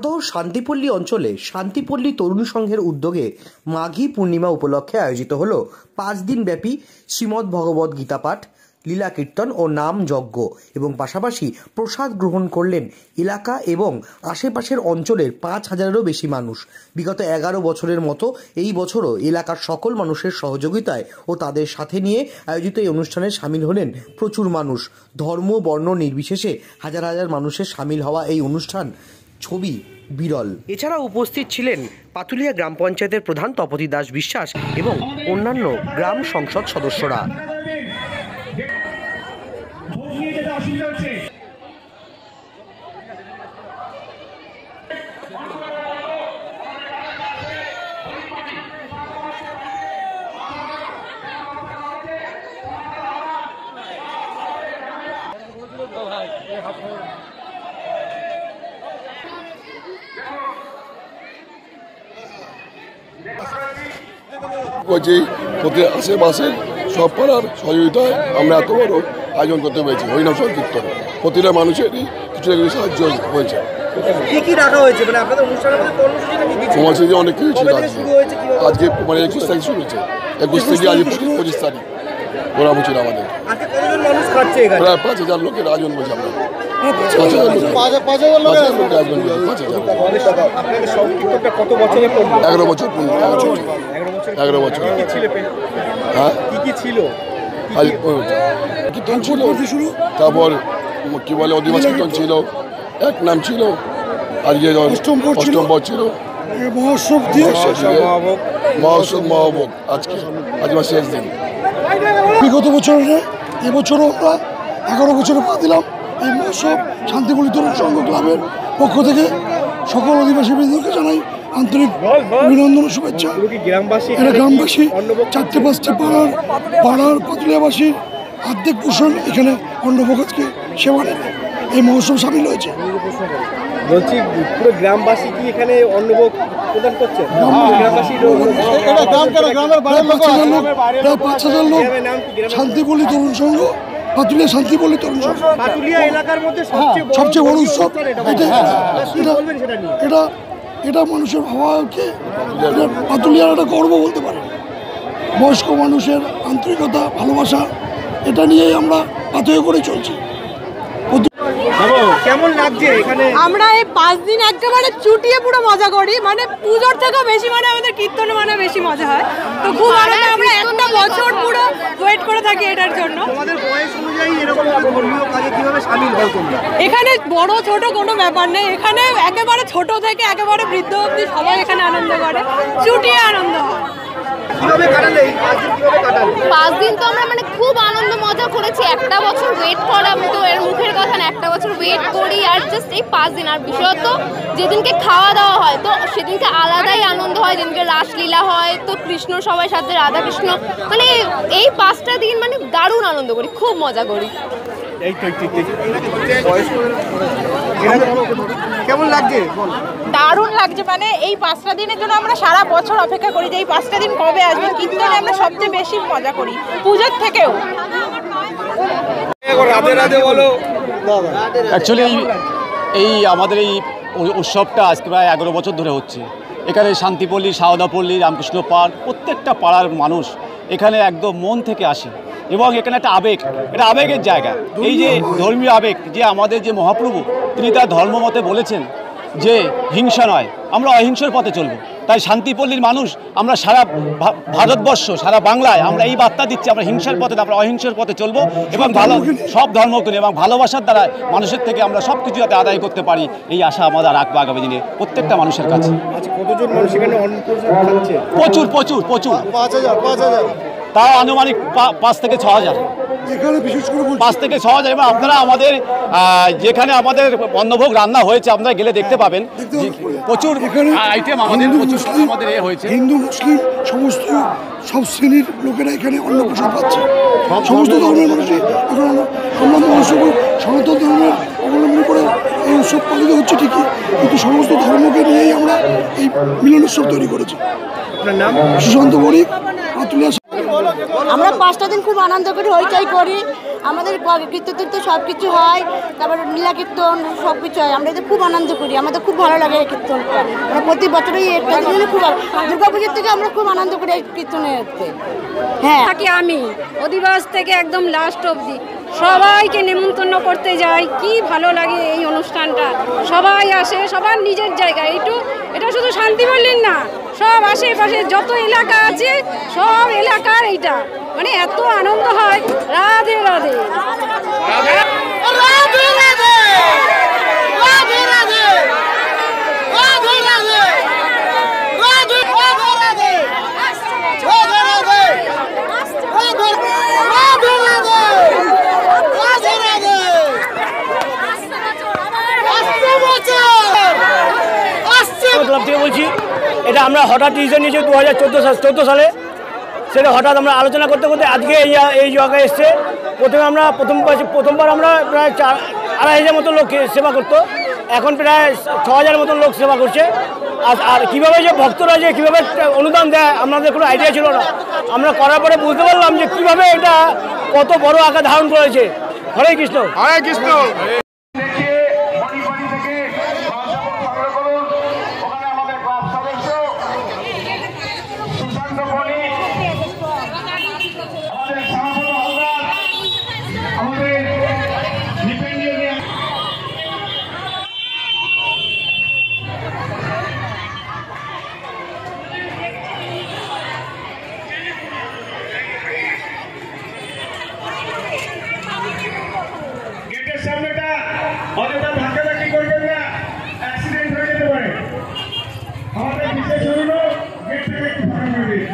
মালদহ শান্তিপল্লী অঞ্চলে শান্তিপল্লী তরুণ সংঘের উদ্যোগে মাঘী পূর্ণিমা উপলক্ষে আয়োজিত হল 5 দিনব্যাপী শ্রীমদ্ ভগবদ্ গীতা পাঠ, লীলা কীর্তন ও নাম যজ্ঞ এবং পাশাপাশি প্রসাদ গ্রহণ করলেন এলাকা এবং আশেপাশের অঞ্চলের 5,000-এরও বেশি মানুষ। বিগত 11 বছরের মতো এই বছরও এলাকার সকল মানুষের সহযোগিতায় ও তাদের সাথে নিয়ে আয়োজিত এই অনুষ্ঠানে সামিল হলেন প্রচুর মানুষ। ধর্ম বর্ণ নির্বিশেষে হাজার হাজার মানুষের সামিল হওয়া এই অনুষ্ঠান ছবি বিরল। এছাড়া উপস্থিত ছিলেন পাতুলিয়া গ্রাম পঞ্চায়েতের প্রধান তপতি দাস বিশ্বাস এবং অন্যান্য গ্রাম সংসদ সদস্যরা। বলছি প্রতি আশেপাশের সব পাড়ার সহযোগিতায় আমরা এত বড় আয়োজন করতে পেরেছি। হরিনাম সংকীর্তন প্রতিটা মানুষেরই কিছু না কিছু সাহায্য হয়েছে। কর্মসূচি অনেক কিছু ছিল। আজকে মানে 21 তারিখ শুরু হয়েছে, 21 থেকে আজ 25 তারিখ করা হচ্ছিল আমাদের। প্রায় 5,000 লোকের আয়োজন বলছি আমরা। 11 বছর পূর্ণ। 11 বছর। হ্যাঁ কি ছিল? কীর্তন ছিল, তারপর কি বলে অধিবাস কীর্তন ছিল, এক নাম ছিল, আজকে অষ্টম পর ছিল, মহোৎসব মহাভোগ আজকে শেষ দিন। বিগত বছরে এবছরও আমরা 11 বছরে পা দিলাম। এই মহোৎসব শান্তিপল্লী তরুণ সংঘ ক্লাবের পক্ষ থেকে সকল অধিবাসী বৃন্দকে জানাই আন্তরিক অভিনন্দন ও শুভেচ্ছা। এরা গ্রামবাসী 4-5টি পাড়ার পাতুলিয়াবাসীর আর্ধেক পোষণ এখানে অন্নভোগ আজকে সেবা নেন এই মহোৎসব সামিল হয়েছে। বলছি পুরো গ্রামবাসী কি এখানে অন্নভোগ প্রদান করছে? প্রায় 5,000 লোক শান্তিপল্লী তরুণ সংঘ, পাতুলিয়া শান্তিপল্লী তরুণ সংঘ এলাকার মধ্যে সবচেয়ে বড় উৎসব। এটা মানুষের ভাবাকে পাতুলিয়ার একটা গর্ব বলতে পারে। বয়স্ক মানুষের আন্তরিকতা, ভালোবাসা, এটা নিয়েই আমরা পাথেয় করে চলছি। কেমন লাগছে এখানে? আমরা এই 5 দিন একেবারে চুটিয়ে পুরো মজা করি, মানে পুজোর থেকেও বেশি মানে আমাদের কীর্তনে মানে বেশি মজা হয়। তো খুব আনন্দ, আমরা একটা বছর পুরো ওয়েট করে থাকি এটার জন্য। তোমাদের বয়স অনুযায়ী এরকম ধর্মীয় কাজে কিভাবে শামিল হও তোমরা? এখানে বড় ছোট কোনো ব্যাপার নেই, এখানে একেবারে ছোট থেকে একেবারে বৃদ্ধ অবধি সবাই এখানে আনন্দ করে, চুটিয়ে আনন্দ হয়। 5 দিন তো আমরা মানে খুব আনন্দ মজা করেছি। একটা বছর ওয়েট করা তো এর মুখের কথা না, একটা বছর ওয়েট করি আর জাস্ট এই 5 দিন। আর বিশেষত যেদিনকে খাওয়া দাওয়া হয় তো সেদিনকে আলাদাই আনন্দ হয়। যেদিনকে রাসলীলা হয় তো কৃষ্ণ সবাই সাথে রাধা কৃষ্ণ, মানে এই 5টা দিন মানে দারুণ আনন্দ করি, খুব মজা করি। কেমন লাগছে? দারুণ লাগছে, মানে এই 5টা দিনের জন্য আমরা সারা বছর অপেক্ষা করি যে এই 5টা দিন কবে আসবে। কীর্তনে আমরা সবচেয়ে বেশি মজা করি পুজোর থেকেও। অ্যাকচুয়ালি এই আমাদের এই উৎসবটা আজকে প্রায় 11 বছর ধরে হচ্ছে। এখানে শান্তিপল্লী, সাওদাপল্লী, রামকৃষ্ণ পার্ক প্রত্যেকটা পাড়ার মানুষ এখানে একদম মন থেকে আসে এবং এখানে একটা আবেগ, এটা আবেগের জায়গা। এই যে ধর্মীয় আবেগ, যে আমাদের যে মহাপ্রভু তিনি তার ধর্মমতে বলেছেন যে হিংসা নয়, আমরা অহিংসার পথে চলব। তাই শান্তিপল্লীর মানুষ, আমরা সারা ভারতবর্ষ, সারা বাংলায় আমরা এই বার্তা দিচ্ছি, আমরা হিংসার পথে, আমরা অহিংসার পথে চলবো এবং সব ধর্মকে এবং ভালোবাসার দ্বারা মানুষের থেকে আমরা সব কিছু যাতে আদায় করতে পারি, এই আশা আমাদের রাখবো আগামী দিনে প্রত্যেকটা মানুষের কাছে। প্রচুর প্রচুর প্রচুর, 5,000 তাও আনুমানিক 5 থেকে 6,000, 5 থেকে 6,000। এবং আপনারা আমাদের যেখানে আমাদের অন্নভোগ রান্না হয়েছে আপনারা গেলে দেখতে পাবেন প্রচুর আইটেম আমাদের হয়েছে। হিন্দু মুসলিম সমস্ত সব শ্রেণীর লোকেরা এখানে অন্ন প্রসাদ পাচ্ছে, সমস্ত ধর্মের মানুষই। আমরা মহাসভা সনাতন ধর্মের অবলম্বন করে এই উৎসব পালিত হচ্ছে ঠিকই, কিন্তু সমস্ত ধর্মকে নিয়েই আমরা এই মিলন উৎসব তৈরি করেছি। আপনার নাম? সুশান্ত বণিক, পাতুলিয়া। আমরা 5টা দিন খুব আনন্দ করি, হইচই করি, আমাদের কীর্তন তো সব কিছু হয়, তারপর লীলা কীর্তন সব কিছু হয়। আমরা এতে খুব আনন্দ করি, আমাদের খুব ভালো লাগে এই কীর্তনটা। আমরা প্রতি বছরই এটা খুব দুর্গাপুজোর থেকে আমরা খুব আনন্দ করি এই কীর্তনের। হ্যাঁ, থাকি আমি অধিবাস থেকে একদম লাস্ট অবধি সবাইকে নেমন্তন্ন করতে যাই। কি ভালো লাগে এই অনুষ্ঠানটা, সবাই আসে সবার নিজের জায়গায়। এটা শুধু শান্তিপল্লীর না, সব আশেপাশে যত এলাকা আছে সব এলাকার এইটা, মানে এত আনন্দ হয়। রাধে রাধে রাধে রাধে রাধে রাধে রাধে রাধে রাধে ক্লাব থেকে বলছি। এটা আমরা হঠাৎ ডিসিশন নিয়েছি 2014 সালে। সেটা হঠাৎ আমরা আলোচনা করতে করতে আজকে এই জায়গায় এসছে। প্রথমবার আমরা প্রায় 2,500 মতো লোক সেবা করতো, এখন প্রায় 6,000 মতন লোক সেবা করছে। আর কীভাবে যে ভক্তরা যে কীভাবে অনুদান দেয় আমাদের কোনো আইডিয়া ছিল না। আমরা করার পরে বুঝতে পারলাম যে কীভাবে এটা কত বড় আকার ধারণ করেছে। হরে কৃষ্ণ, হরে কৃষ্ণ। সামনেটা অযথা ধাক্কাধাক্কি করবেন না, অ্যাক্সিডেন্ট হয়ে যেতে পারে। আমাদের বিশেষ অনুরোধ, গেট থেকে একটু ফাঁকা করে হয়েছে।